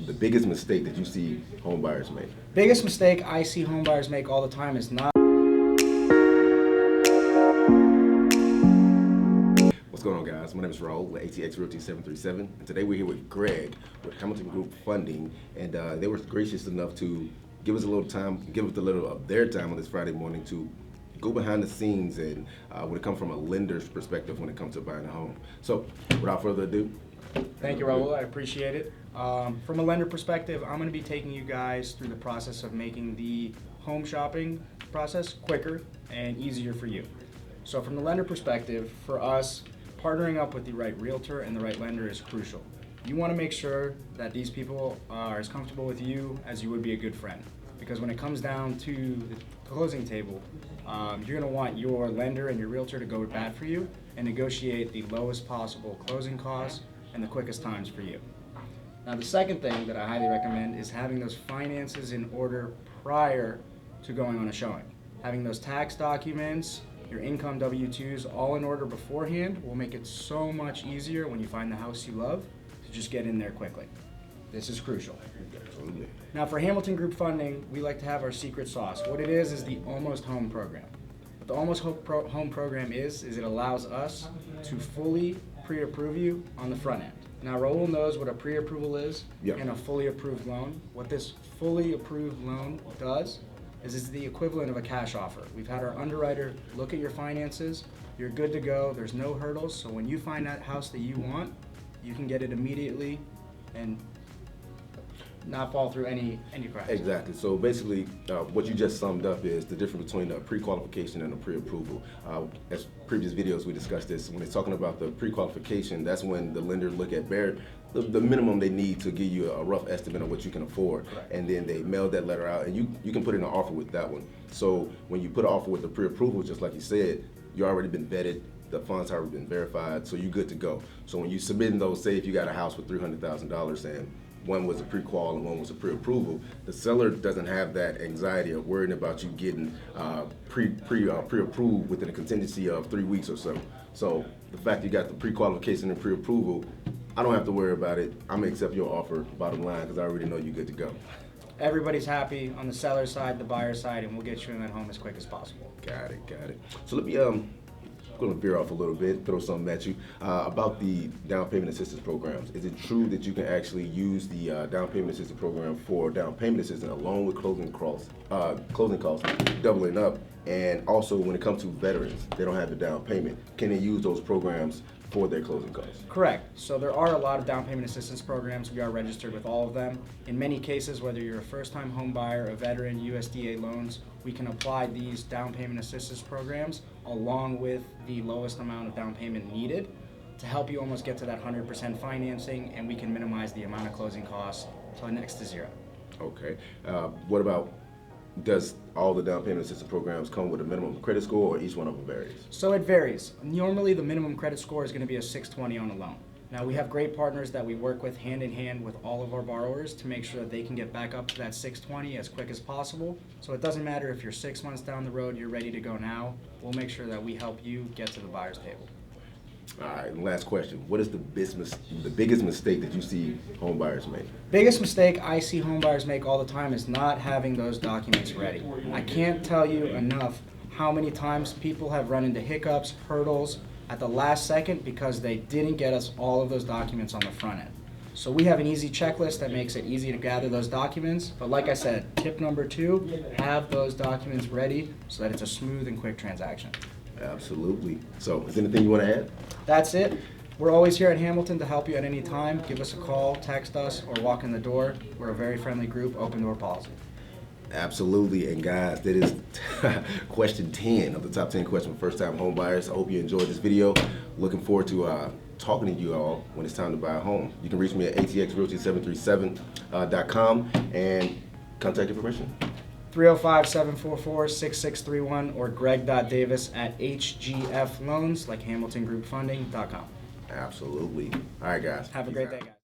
the biggest mistake that you see home buyers make? Biggest mistake I see home buyers make all the time is not. What's going on, guys? My name is Raoul with ATX Realty 737, and today we're here with Greg with Hamilton Group Funding, and they were gracious enough to give us a little time, give us a little of their time on this Friday morning to go behind the scenes and when it comes from a lender's perspective when it comes to buying a home. So, without further ado. Thank you, Raoul. I appreciate it. From a lender perspective, I'm going to be taking you guys through the process of making the home shopping process quicker and easier for you. So from the lender perspective, for us, partnering up with the right realtor and the right lender is crucial. You want to make sure that these people are as comfortable with you as you would be a good friend. Because when it comes down to the closing table, you're going to want your lender and your realtor to go with bat for you and negotiate the lowest possible closing costs and the quickest times for you. Now, the second thing that I highly recommend is having those finances in order prior to going on a showing. Having those tax documents, your income W-2s all in order beforehand will make it so much easier when you find the house you love to just get in there quickly. This is crucial. Absolutely. Now, for Hamilton Group Funding, we like to have our secret sauce. What it is the Almost Home program. What the Almost Home program is it allows us to fully pre-approve you on the front end. Now, Raoul knows what a pre-approval is and a fully approved loan. What this fully approved loan does is it's the equivalent of a cash offer. We've had our underwriter look at your finances. You're good to go. There's no hurdles. So when you find that house that you want, you can get it immediately and not fall through any cracks. Exactly. So basically, what you just summed up is the difference between a pre-qualification and a pre-approval. As previous videos, we discussed this. When it's talking about the pre-qualification, that's when the lender look at the minimum they need to give you a rough estimate of what you can afford. Correct. And then they mail that letter out, and you can put in an offer with that one. So when you put an offer with the pre-approval, just like you said, you already been vetted. The funds have already been verified, so you're good to go. So when you submit in those, say if you got a house with $300,000 and one was a pre-qual and one was a pre-approval, the doesn't have that anxiety of worrying about you getting pre-approved within a contingency of 3 weeks or so. So the fact you got the pre-qualification and pre-approval, I don't have to worry about it. I'm gonna accept your offer, bottom line, because I already know you're good to go. everybody's happy on the seller side, the buyer side, and we'll get you in that home as quick as possible. Got it. So let me going to veer off a little bit, throw something at you about the down payment assistance programs. Is it true that you can actually use the down payment assistance program for down payment assistance along with closing costs, doubling up? And also, when it comes to veterans, they don't have the down payment. Can they use those programs for their closing costs? Correct. So there are a lot of down payment assistance programs. We are registered with all of them. In many cases, whether you're a first-time home buyer, a veteran, USDA loans, we can apply these down payment assistance programs along with the lowest amount of down payment needed to help you almost get to that 100% financing, and we can minimize the amount of closing costs to next to zero. Okay. What about, does all the down payment assistance programs come with a minimum credit score, or each one of them varies? So it varies. Normally, the minimum credit score is going to be a 620 on a loan. Now, we have great partners that we work with hand in hand with all of our borrowers to make sure that they can get back up to that 620 as quick as possible. So it doesn't matter if you're 6 months down the road, you're ready to go now. We'll make sure that we help you get to the buyer's table. All right, and last question. What is the biggest mistake that you see home buyers make? Biggest mistake I see home buyers make all the time is not having those documents ready. I can't tell you enough how many times people have run into hiccups, hurdles at the last second because they didn't get us all of those documents on the front end. So we have an easy checklist that makes it easy to gather those documents. But like I said, tip number 2, have those documents ready so that it's a smooth and quick transaction. Absolutely. So is there anything you want to add? That's it. We're always here at Hamilton to help you at any time. Give us a call, text us, or walk in the door. We're a very friendly group, open door policy. Absolutely. And guys, that is question 10 of the top 10 questions for first-time home buyers. I hope you enjoyed this video. Looking forward to talking to you all when it's time to buy a home. You can reach me at atxrealty737.com and contact information. 305-744-6631 or greg.davis@hgfloans, like HamiltonGroupFunding.com. Absolutely. All right, guys. Have a great day, guys.